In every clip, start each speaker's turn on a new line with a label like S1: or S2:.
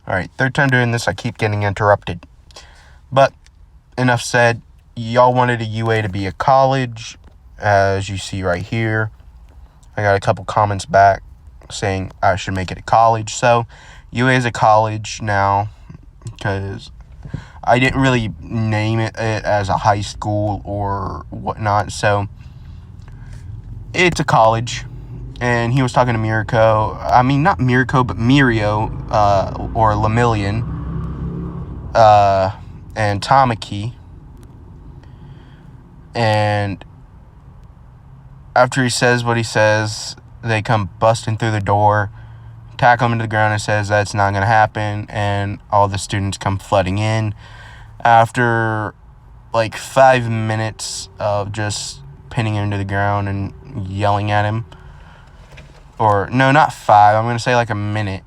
S1: Alright, third time doing this, I keep getting interrupted. But, enough said. Y'all wanted a UA to be a college, as you see right here. I got a couple comments back saying I should make it a college. So, UA is a college now, because I didn't really name it as a high school or whatnot. So, it's a college. And he was talking to Mirko. I mean, not Mirko, but Mirio, or Lemillion, and Tamaki. And after he says what he says, they come busting through the door, tackle him to the ground, and says that's not going to happen. And all the students come flooding in. After like 5 minutes of just pinning him to the ground and yelling at him, or no, not 5, I'm going to say like a minute,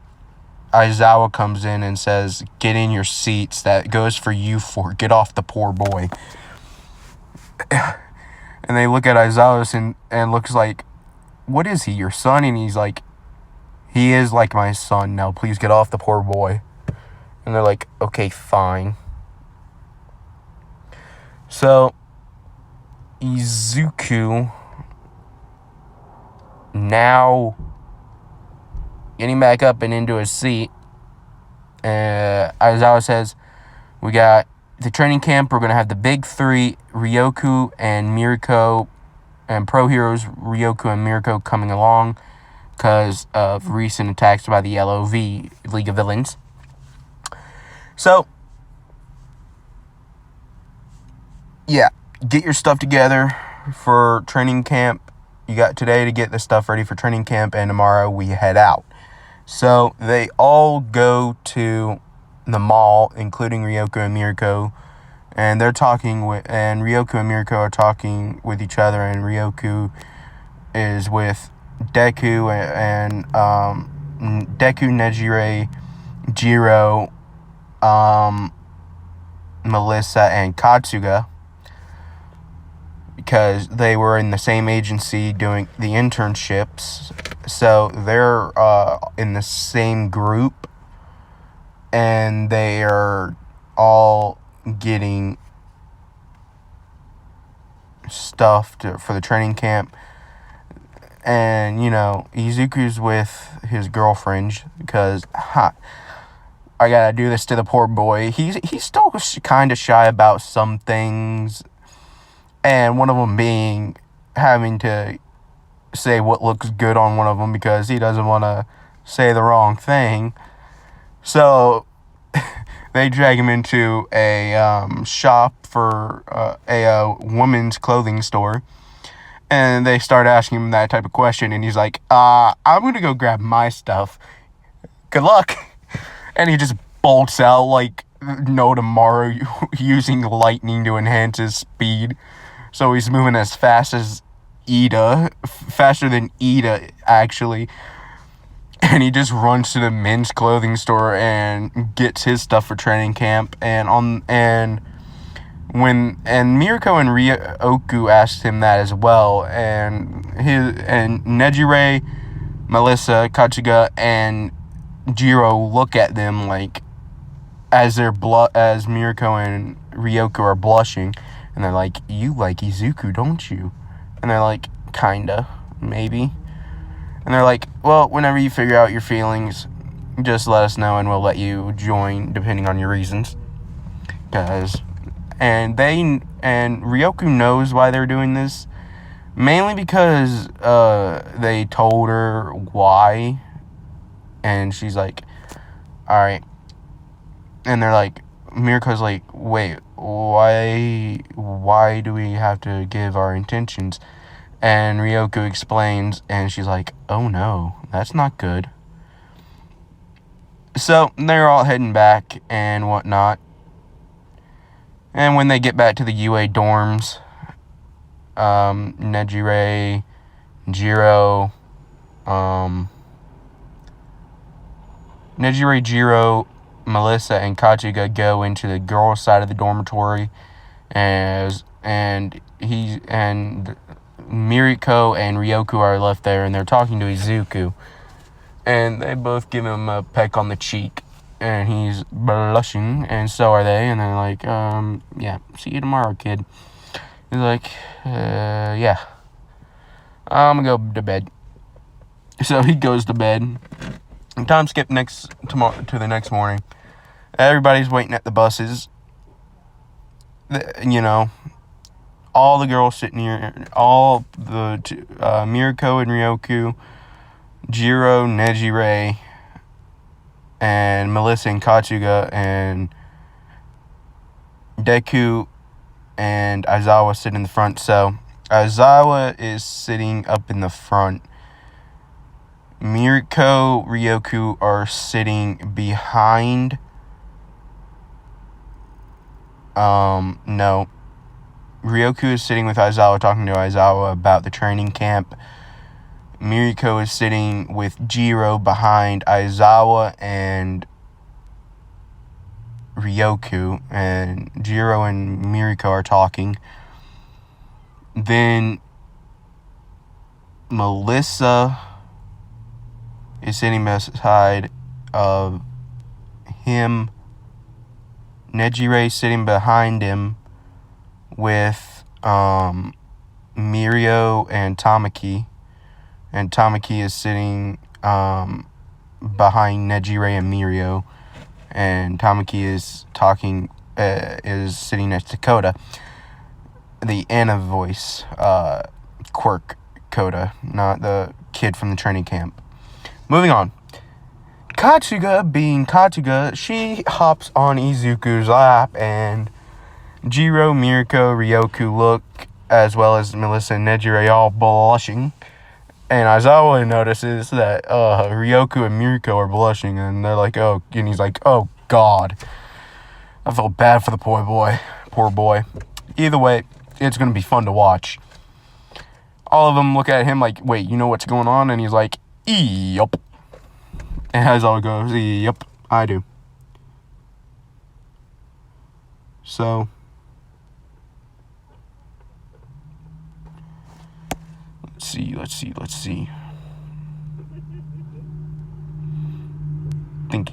S1: Aizawa comes in and says, "Get in your seats, that goes for you four, get off the poor boy." And they look at Aizawa and looks like, "What is he, your son?" And he's like, "He is like my son, now please get off the poor boy." And they're like, "Okay, fine." So, Izuku, now getting back up and into his seat, Aizawa says, "We got the training camp. We're going to have the big three, Ryoku and Mirko, and pro heroes Ryoku and Mirko coming along because of recent attacks by the LOV, League of Villains. So, yeah, get your stuff together for training camp. You got today to get the stuff ready for training camp, and tomorrow we head out." So they all go to the mall, including Ryoku and Mirko, and they're talking and Ryoku and Mirko are talking with each other, and Ryoku is with Deku and Deku, Nejire, Jiro, Melissa, and Katsuga, because they were in the same agency doing the internships. So they're in the same group, and they are all getting stuff for the training camp. And, Izuku's with his girlfriend because, I gotta do this to the poor boy. He's still kind of shy about some things, and one of them being having to say what looks good on one of them because he doesn't want to say the wrong thing. So they drag him into a shop for a woman's clothing store, and they start asking him that type of question, and he's like, "I'm gonna go grab my stuff. Good luck." And he just bolts out like no tomorrow, using lightning to enhance his speed. So he's moving as fast as Ida, faster than Ida, actually. And he just runs to the men's clothing store and gets his stuff for training camp. And Mirko and Ryoku asked him that as well. And Nejire, Melissa, Katsuga, and Jiro look at them like as Mirko and Ryoku are blushing, and they're like, "You like Izuku, don't you?" And they're like, "Kinda, maybe." And they're like, "Well, whenever you figure out your feelings, just let us know and we'll let you join depending on your reasons." And Ryoku knows why they're doing this, mainly because they told her why, and she's like, "Alright." And they're like, Mirko's like, "Wait, why do we have to give our intentions?" And Ryoku explains, and she's like, "Oh no, that's not good." So they're all heading back and whatnot. And when they get back to the UA dorms, Nejire, Jiro, Melissa, and Katsuga go into the girls' side of the dormitory, and Mirko and Ryoku are left there, and they're talking to Izuku, and they both give him a peck on the cheek, And he's blushing, and so are they. And they're like, yeah, see you tomorrow, kid. He's like, yeah, I'm gonna go to bed. So he goes to bed. And time skip to the next morning. Everybody's waiting at the buses. You know, all the girls sitting here, all the Mirko and Ryoku, Jiro, Nejire, and Melissa and Katsuga, and Deku and Aizawa sit in the front. So Aizawa is sitting up in the front. Mirko, Ryoku are sitting behind. No. Ryoku is sitting with Aizawa, talking to Aizawa about the training camp. Mirko is sitting with Jiro behind Aizawa and Ryoku, and Jiro and Mirko are talking. Then Melissa is sitting beside of him. Nejire is sitting behind him with Mirio and Tamaki. And Tamaki is sitting behind Nejire and Mirio. And Tamaki is sitting next to Koda. The Anna voice, quirk Koda, not the kid from the training camp. Moving on. Katsuga, being Katsuga, she hops on Izuku's lap, and Jiro, Mirko, Ryoku look, as well as Melissa and Nejire, all blushing. And Aizawa notices that Ryoku and Mirko are blushing, and they're like, oh, and he's like, oh, God. I felt bad for the poor boy. Either way, it's going to be fun to watch. All of them look at him like, wait, you know what's going on? And he's like, yup. And Aizawa goes, yup, I do. So, let's see. Think.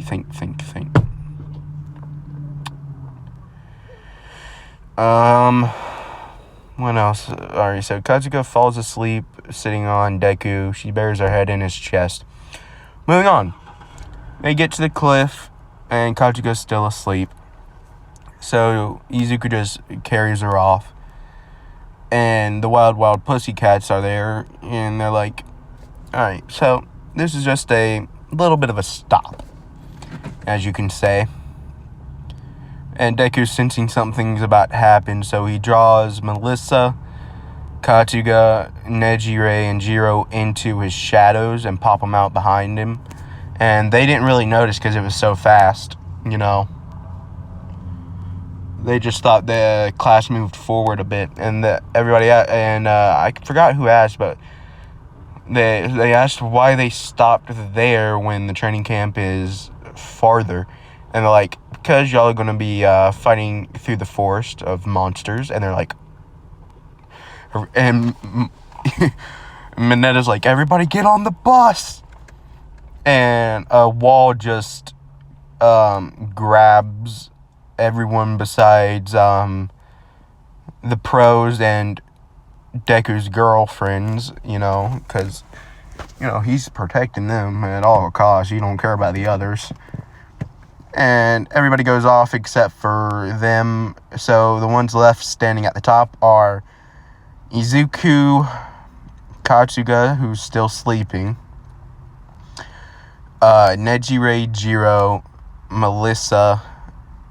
S1: What else? Alright, so Katsuga falls asleep sitting on Deku. She buries her head in his chest. Moving on. They get to the cliff, and Katsuga's still asleep. So Izuku just carries her off. And the wild pussycats are there, and they're like, alright, so this is just a little bit of a stop, as you can say. And Deku's sensing something's about to happen, so he draws Melissa, Katsuga, Nejire, and Jiro into his shadows and pop them out behind him. And they didn't really notice because it was so fast, you know. They just thought the class moved forward a bit, and I forgot who asked, but they asked why they stopped there when the training camp is farther, and they're like, because y'all are gonna be fighting through the forest of monsters, and they're like, and Minetta's like, everybody get on the bus, and a wall just grabs everyone besides the pros and Deku's girlfriends, you know, because, you know, he's protecting them at all costs. He don't care about the others. And everybody goes off except for them. So the ones left standing at the top are Izuku, Katsuga, who's still sleeping, Nejire, Jiro, Melissa,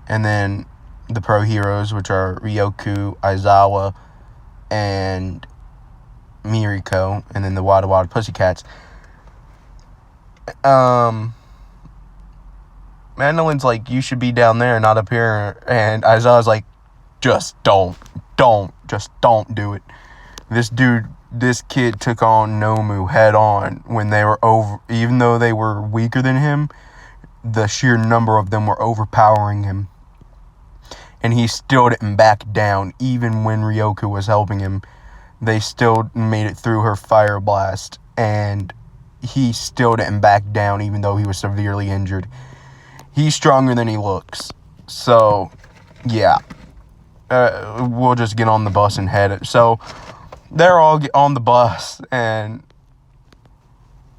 S1: and then the pro heroes, which are Ryoku, Aizawa, and Mirko, and then the wild pussycats. Mandolin's like, you should be down there, not up here. And Aizawa's like, just don't do it. This kid took on Nomu head on when they were even though they were weaker than him, the sheer number of them were overpowering him. And he still didn't back down, even when Ryoku was helping him. They still made it through her fire blast, and he still didn't back down, even though he was severely injured. he's stronger than he looks. So, yeah. We'll just get on the bus and head. So, they're all on the bus, and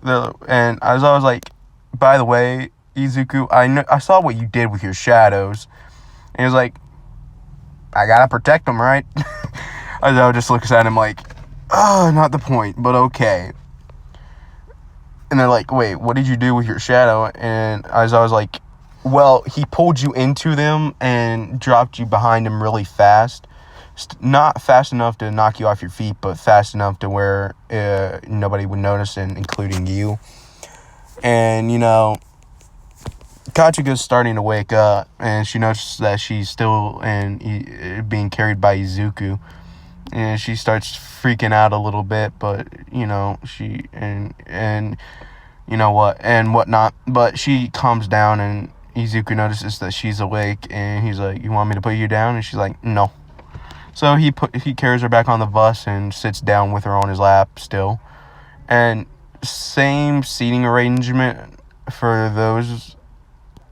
S1: as I was like, by the way, Izuku, I saw what you did with your shadows. And he was like, I gotta protect them, right? I just looks at him like, oh, not the point, but okay. And they're like, wait, what did you do with your shadow? And as I was like, well, he pulled you into them and dropped you behind him really fast. Not fast enough to knock you off your feet, but fast enough to where nobody would notice, including you. And, you know, Kachika's starting to wake up, and she notices that she's still being carried by Izuku. And she starts freaking out a little bit, but, you know, she, and you know what, and whatnot. But she calms down, and Izuku notices that she's awake, and he's like, you want me to put you down? And she's like, no. So he carries her back on the bus and sits down with her on his lap still. And same seating arrangement for those,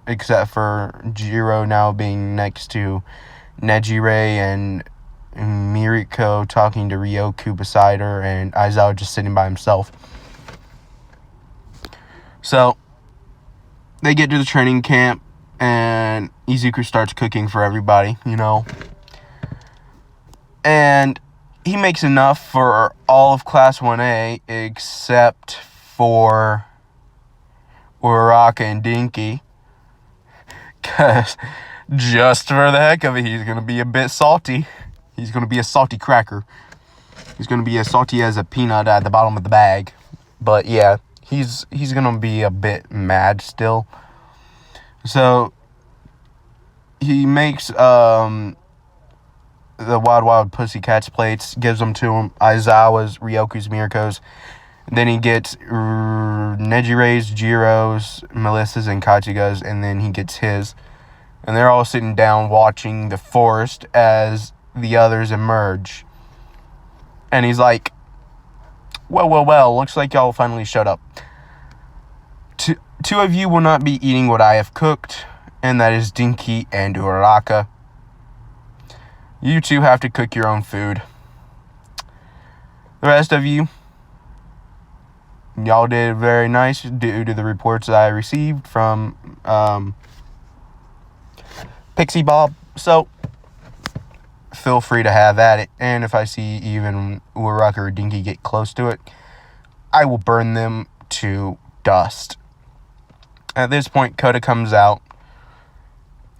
S1: except for Jiro now being next to Nejire and Miriko talking to Ryoku beside her, and Aizawa just sitting by himself. So they get to the training camp, and Izuku starts cooking for everybody, you know. And he makes enough for all of Class 1A, except for Uraraka and Dinky. Because just for the heck of it, he's going to be a bit salty. He's going to be a salty cracker. He's going to be as salty as a peanut at the bottom of the bag. But yeah, he's going to be a bit mad still. So he makes the Wild Wild Pussycats plates, gives them to him, Aizawa's, Ryoku's, Miriko's. Then he gets Nejire's, Jiro's, Melissa's, and Kachika's, and then he gets his. And they're all sitting down watching the forest as the others emerge. And he's like, well, looks like y'all finally showed up. Two of you will not be eating what I have cooked, and that is Dinky and Uraraka. You two have to cook your own food. The rest of you, y'all did very nice due to the reports that I received from Pixie Bob. So, feel free to have at it. And if I see even Uraraka or Dinky get close to it, I will burn them to dust. At this point, Kota comes out.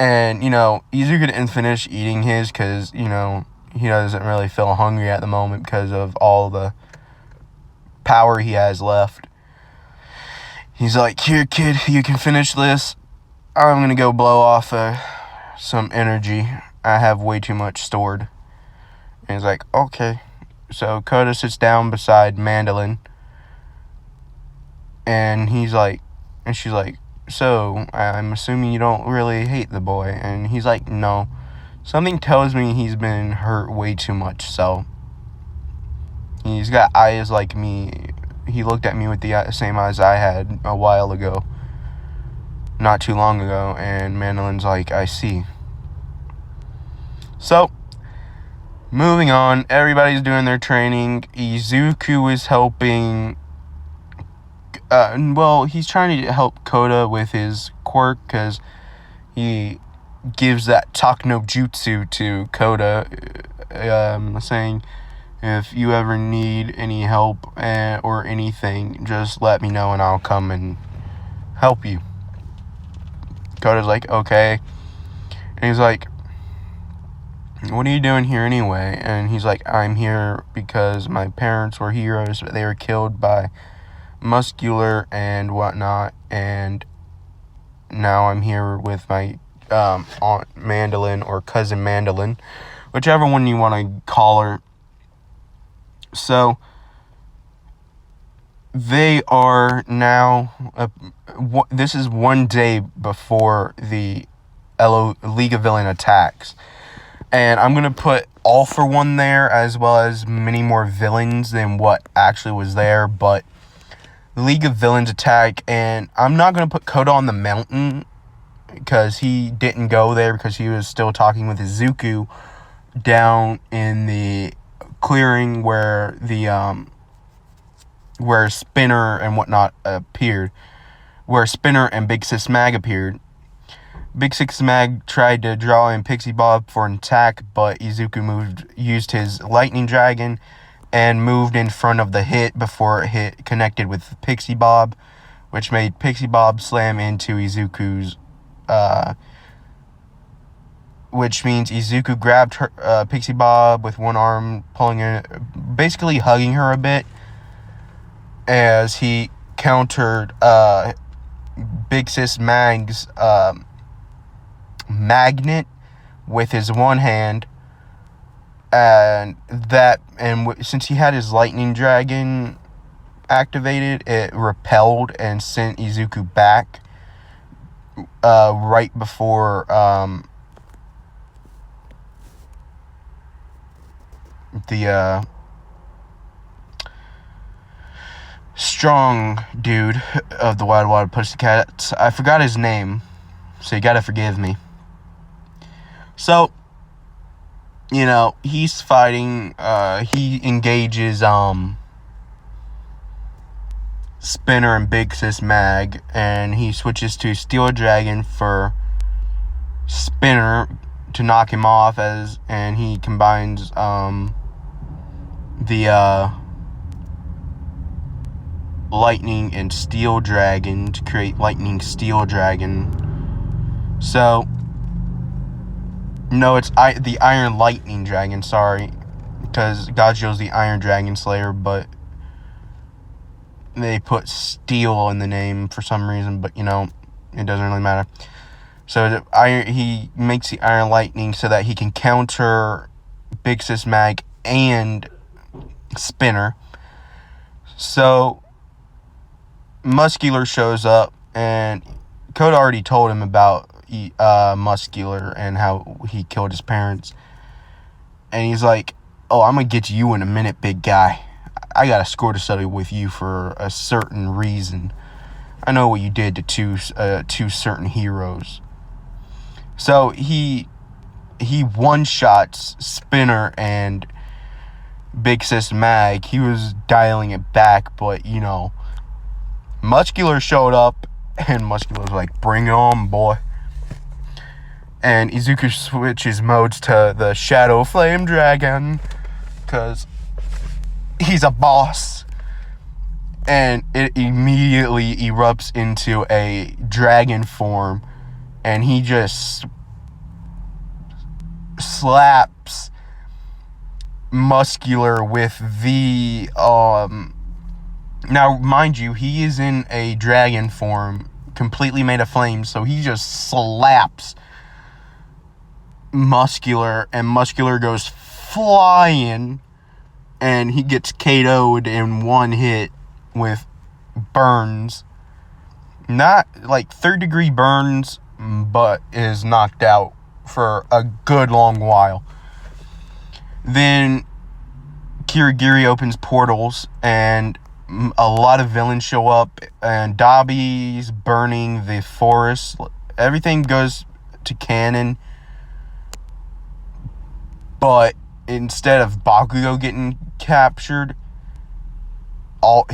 S1: And, you know, Izuku didn't finish eating his because, you know, he doesn't really feel hungry at the moment because of all the power he has left. He's like, here, kid, you can finish this. I'm going to go blow off some energy. I have way too much stored. And he's like, okay. So Kota sits down beside Mandolin. And she's like, so, I'm assuming you don't really hate the boy. And he's like, no. Something tells me he's been hurt way too much, so. He's got eyes like me. He looked at me with the same eyes I had a while ago. Not too long ago. And Mandolin's like, I see. So, moving on. Everybody's doing their training. Izuku is helping. He's trying to help Kota with his quirk because he gives that talk no jutsu to Kota, saying, if you ever need any help or anything, just let me know and I'll come and help you. Kota's like, okay. And he's like, what are you doing here anyway? And he's like, I'm here because my parents were heroes, but they were killed by Muscular and whatnot, and now I'm here with my Aunt Mandolin or Cousin Mandolin, whichever one you want to call her. So they are now this is one day before the League of Villain attacks, and I'm gonna put All For One there as well as many more villains than what actually was there, but League of Villains attack, and I'm not going to put Kota on the mountain because he didn't go there because he was still talking with Izuku down in the clearing where the where Spinner and whatnot appeared, where Spinner and Big Sis Mag appeared. Big Sis Mag tried to draw in Pixie Bob for an attack, but Izuku used his Lightning Dragon and moved in front of the hit before it connected with Pixie Bob, which made Pixie Bob slam into Izuku's, which means Izuku grabbed her, Pixie Bob with one arm, pulling her, basically hugging her a bit, as he countered Big Sis Mag's magnet with his one hand, and since he had his Lightning Dragon activated, it repelled and sent Izuku back right before the strong dude of the Wild Wild Pussycats. I forgot his name, so you gotta forgive me. So, you know, he's fighting, he engages, Spinner and Big Sis Mag, and he switches to Steel Dragon for Spinner to knock him off, and he combines, the, Lightning and Steel Dragon to create Lightning Steel Dragon. So, no, it's the Iron Lightning Dragon, sorry, because Gajio's the Iron Dragon Slayer, but they put Steel in the name for some reason, but, you know, it doesn't really matter. So, he makes the Iron Lightning so that he can counter Big Sis Mag and Spinner. So, Muscular shows up, and Code already told him about Muscular and how he killed his parents. And he's like, oh, I'm gonna get to you in a minute, big guy. I got a score to settle with you for a certain reason. I know what you did to two certain heroes. So he one-shots Spinner and Big Sis Mag. He was dialing it back, but, you know, Muscular showed up, and Muscular was like, bring it on, boy. And Izuku switches modes to the Shadow Flame Dragon, because he's a boss. And it immediately erupts into a dragon form, and he just slaps Muscular with the, now, mind you, he is in a dragon form, completely made of flame, so he just slaps Muscular, and Muscular goes flying, and he gets KO'd in one hit with burns. Not like third-degree burns, but is knocked out for a good long while. Then Kirigiri opens portals, and a lot of villains show up, and Dabi's burning the forest. Everything goes to canon, but instead of Bakugo getting captured, while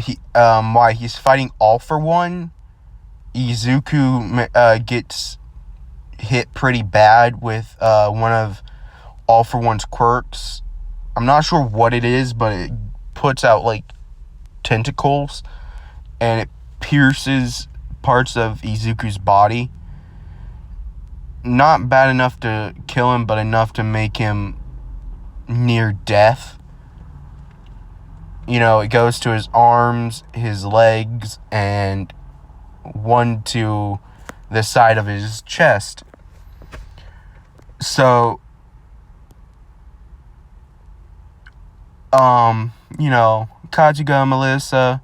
S1: he's fighting All For One, Izuku gets hit pretty bad with one of All For One's quirks. I'm not sure what it is, but it puts out like tentacles, and it pierces parts of Izuku's body. Not bad enough to kill him, but enough to make him near death. You know, it goes to his arms, his legs, and one to the side of his chest. So, you know, Kazuga, Melissa,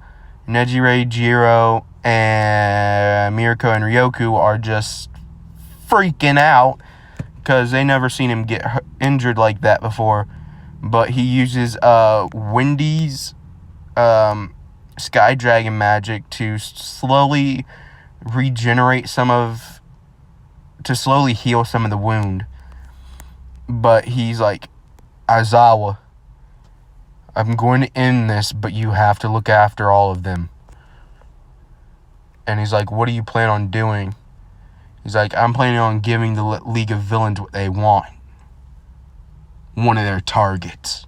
S1: Nejire, Jiro, and Mirko and Ryoku are just freaking out because they never seen him get injured like that before. But he uses Wendy's Sky Dragon magic to slowly regenerate some of to slowly heal some of the wound. But he's like, Aizawa, I'm going to end this, but you have to look after all of them. And he's like, what do you plan on doing? He's like, I'm planning on giving the League of Villains what they want. One of their targets.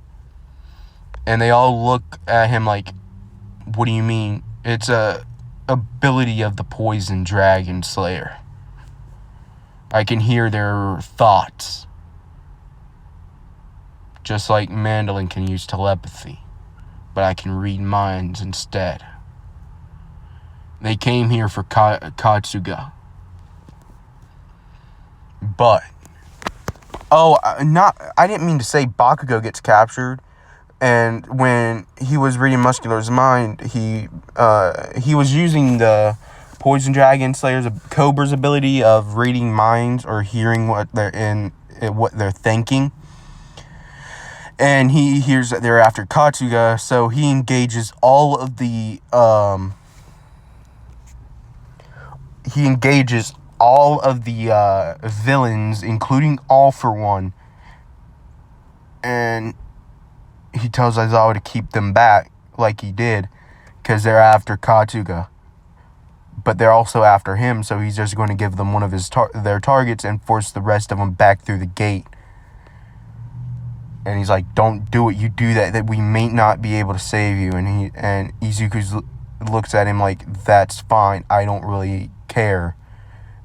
S1: And they all look at him like, what do you mean? It's a ability of the Poison Dragon Slayer. I can hear their thoughts. Just like Mandolin can use telepathy. But I can read minds instead. They came here for Katsuga. But, I didn't mean to say Bakugo gets captured. And when he was reading Muscular's mind, he was using the Poison Dragon Slayer's Cobra's ability of reading minds or hearing what they're thinking. And he hears that they're after Katsuga, so he engages all of the villains, including All For One, and he tells Aizawa to keep them back, like he did, because they're after Katsuga. But they're also after him, so he's just going to give them one of their targets and force the rest of them back through the gate. And he's like, don't do it. You do that we may not be able to save you. And Izuku looks at him like, that's fine. I don't really care.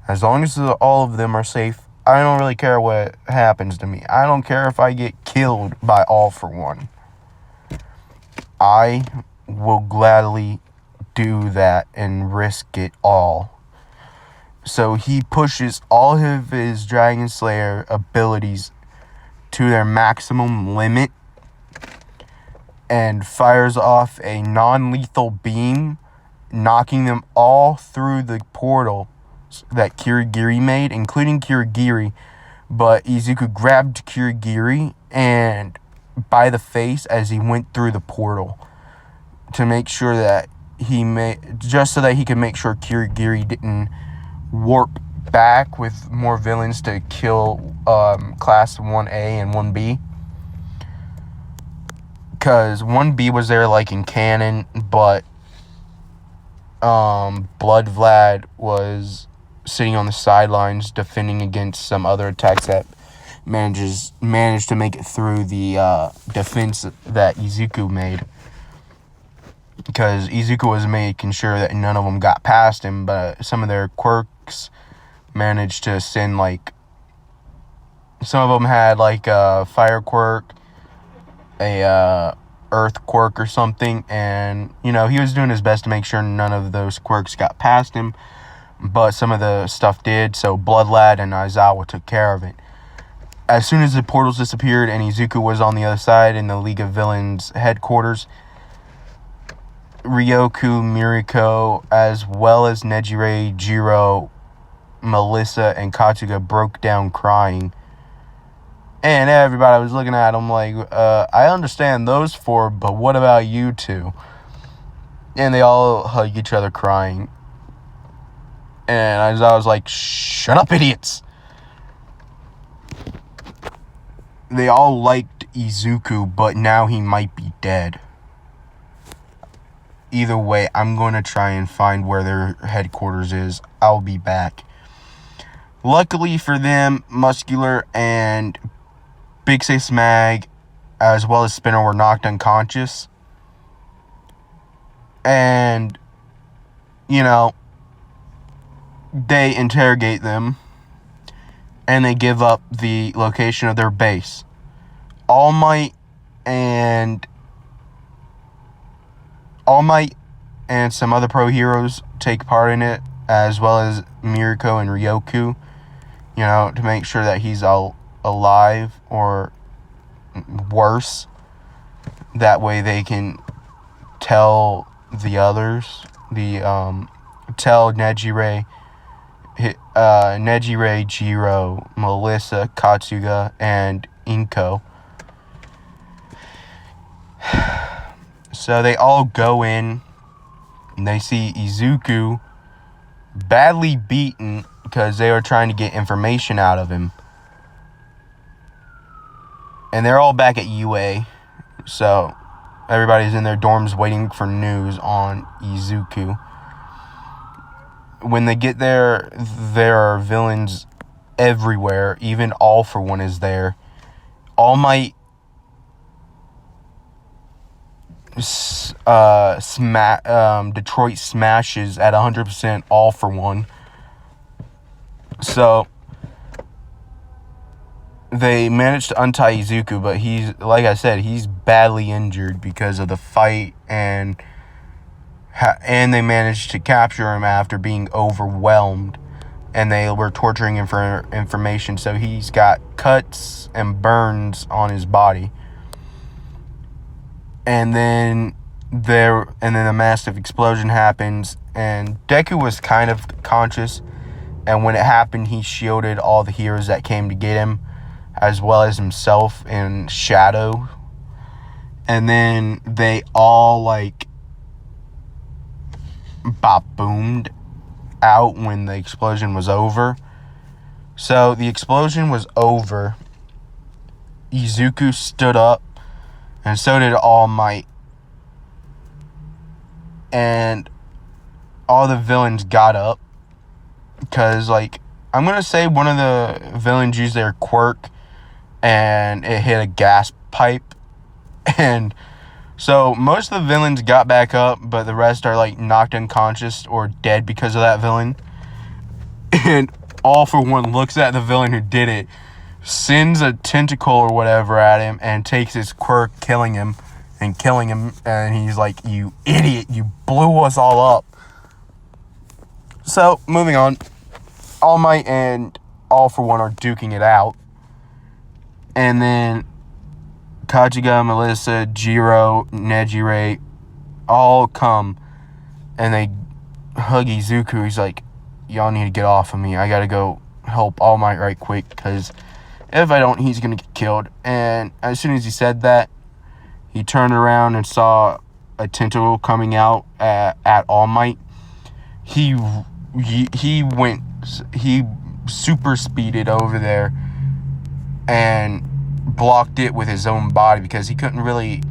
S1: As long as all of them are safe, I don't really care what happens to me. I don't care if I get killed by All For One. I will gladly do that and risk it all. So he pushes all of his Dragon Slayer abilities to their maximum limit and fires off a non-lethal beam, knocking them all through the portal that Kirigiri made, including Kirigiri. But Izuku grabbed Kirigiri and by the face as he went through the portal to make sure that just so that he could make sure Kirigiri didn't warp back with more villains to kill Class 1A and 1B. Because 1B was there like in canon, but Blood Vlad was sitting on the sidelines defending against some other attacks that managed to make it through the defense that Izuku made. Because Izuku was making sure that none of them got past him, but some of their quirks managed to send, like, some of them had like a fire quirk, a earth quirk or something, and he was doing his best to make sure none of those quirks got past him, but some of the stuff did. So Bloodlad and Aizawa took care of it. As soon as the portals disappeared and Izuku was on the other side in the League of Villains headquarters, Ryoku, Miriko, as well as Nejire, Jiro, Melissa, and Katsuga broke down crying. And everybody was looking at him like, I understand those four, but what about you two? And they all hug each other crying. And I was like, shut up, idiots! They all liked Izuku, but now he might be dead. Either way, I'm going to try and find where their headquarters is. I'll be back. Luckily for them, Muscular and Big Sis Mag, as well as Spinner, were knocked unconscious. And, they interrogate them. And they give up the location of their base. All Might and some other pro heroes take part in it, as well as Miriko and Ryoku, to make sure that he's alive or worse. That way they can tell the others, tell Nejire, Jiro, Melissa, Katsuga, and Inko. So they all go in, and they see Izuku badly beaten, because they were trying to get information out of him. And they're all back at UA. So everybody's in their dorms waiting for news on Izuku. When they get there, there are villains everywhere. Even All For One is there. All Might Detroit smashes at 100% All For One. So they managed to untie Izuku, but he's, like I said, he's badly injured because of the fight, and they managed to capture him after being overwhelmed, and they were torturing him for information, so he's got cuts and burns on his body. And then a massive explosion happens, and Deku was kind of conscious, and when it happened, he shielded all the heroes that came to get him, as well as himself and Shadow. And then they all, like, boomed out when the explosion was over. So the explosion was over. Izuku stood up, and so did All Might. And all the villains got up, because, like, I'm going to say one of the villains used their quirk, and it hit a gas pipe. And so most of the villains got back up, but the rest are, like, knocked unconscious or dead because of that villain. And All For One looks at the villain who did it, sends a tentacle or whatever at him, and takes his quirk, killing him. And he's like, "You idiot, you blew us all up." So, moving on. All Might and All For One are duking it out. And then Kachiga, Melissa, Jiro, Nejire all come, and they hug Izuku. He's like, "Y'all need to get off of me. I gotta go help All Might right quick, because if I don't, he's gonna get killed." And as soon as he said that, he turned around and saw a tentacle coming out at All Might. He super speeded over there and blocked it with his own body, because he didn't really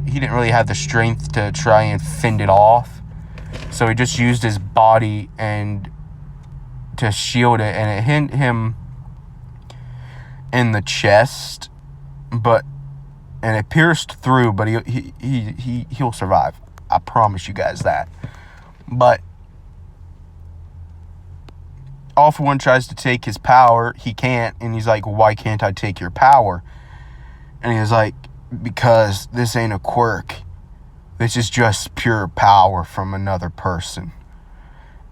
S1: have the strength to try and fend it off. So he just used his body and to shield it, and it hit him in the chest, and it pierced through, but he'll survive. I promise you guys that. But All For One tries to take his power. He can't, and he's like, "Why can't I take your power?" And he's like, "Because this ain't a quirk. This is just pure power from another person.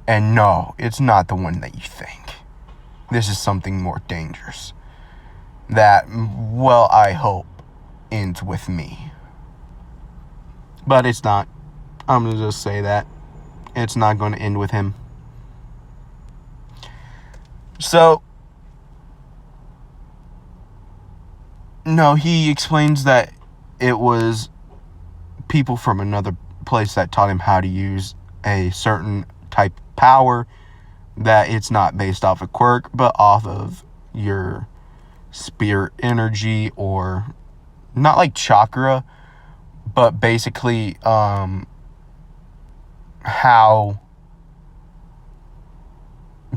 S1: And no, it's not the one that you think. This is something more dangerous. That, well, I hope ends with me." But it's not. I'm going to just say that. It's not going to end with him. So, no, he explains that it was people from another place that taught him how to use a certain type of power, that it's not based off a quirk, but off of your spirit energy, or not like chakra, but basically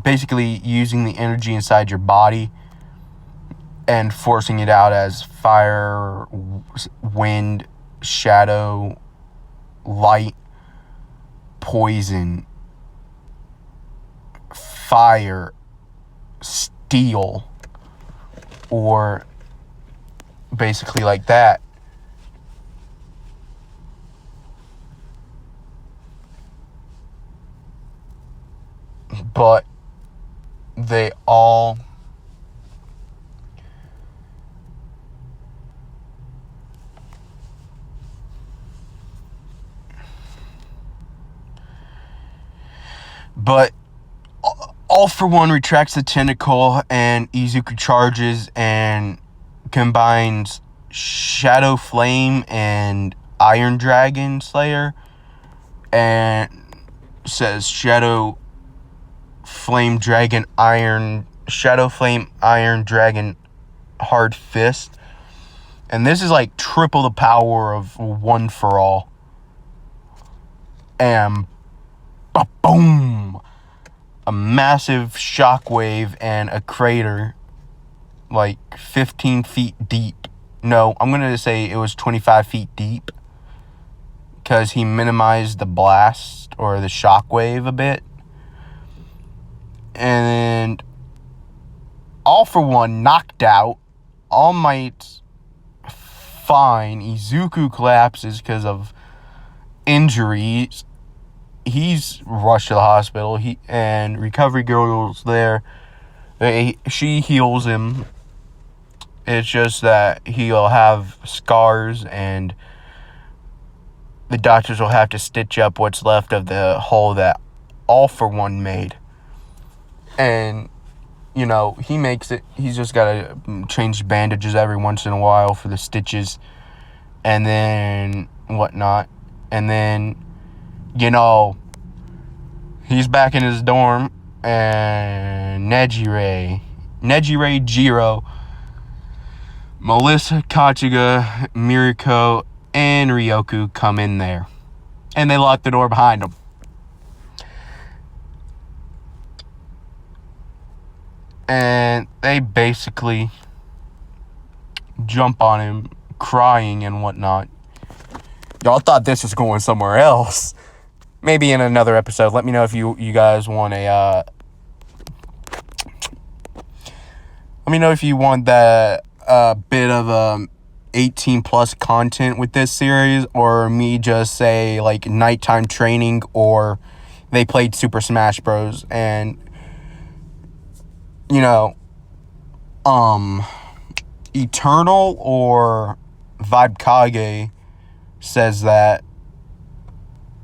S1: basically using the energy inside your body and forcing it out as fire, wind, shadow, light, poison, fire, steel, or basically like that. But they all All For One retracts the tentacle, and Izuku charges and combines Shadow Flame and Iron Dragon Slayer, and says Shadow Shadow Flame Iron Dragon Hard Fist. And this is like triple the power of One for All. And boom! A massive shockwave and a crater like 15 feet deep. No, I'm going to say it was 25 feet deep. Because he minimized the blast or the shockwave a bit. And All for One knocked out. All Might's fine. Izuku collapses because of injuries. He's rushed to the hospital. And Recovery Girl's there. She heals him. It's just that he'll have scars and the doctors will have to stitch up what's left of the hole that All for One made. And, you know, he makes it. He's just got to change bandages every once in a while for the stitches. And then whatnot. And then, you know, he's back in his dorm. And Nejire, Jiro, Melissa, Kachiga, Miriko, and Ryoku come in there. And they lock the door behind them. And they basically jump on him, crying and whatnot. Y'all thought this was going somewhere else. Maybe in another episode. Let me know if you guys want a... let me know if you want that bit of 18 plus content with this series, or me just say like nighttime training, or they played Super Smash Bros. And you know, Eternal or Vibe Kage says that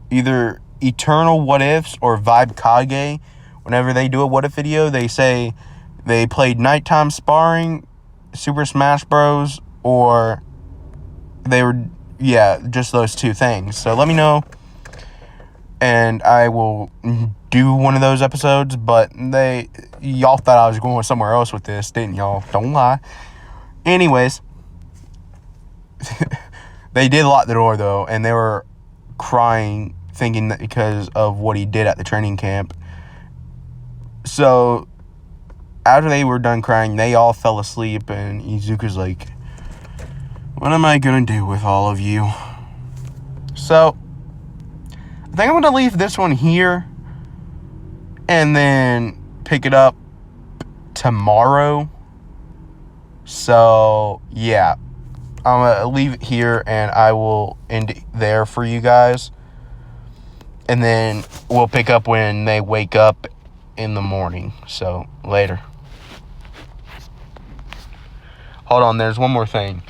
S1: either Eternal What Ifs or Vibe Kage, whenever they do a What If video, they say they played nighttime sparring, Super Smash Bros, or they were, just those two things. So let me know, and I will do one of those episodes. But y'all thought I was going somewhere else with this, didn't y'all? Don't lie. Anyways, they did lock the door though, and they were crying, thinking that because of what he did at the training camp. So after they were done crying, they all fell asleep, and Izuku's like, what am I gonna do with all of you? So I think I'm gonna leave this one here and then pick it up tomorrow. So yeah, I'm gonna leave it here and I will end it there for you guys, and then we'll pick up when they wake up in the morning. So later. Hold on, there's one more thing.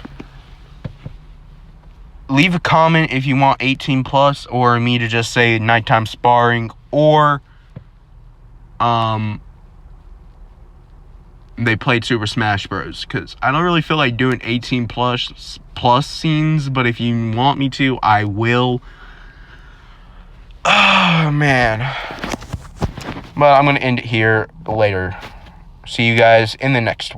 S1: Leave a comment if you want 18 plus, or me to just say nighttime sparring, or they played Super Smash Bros. Because I don't really feel like doing 18 plus scenes, but if you want me to, I will. Oh man. But I'm gonna end it here later. See you guys in the next one.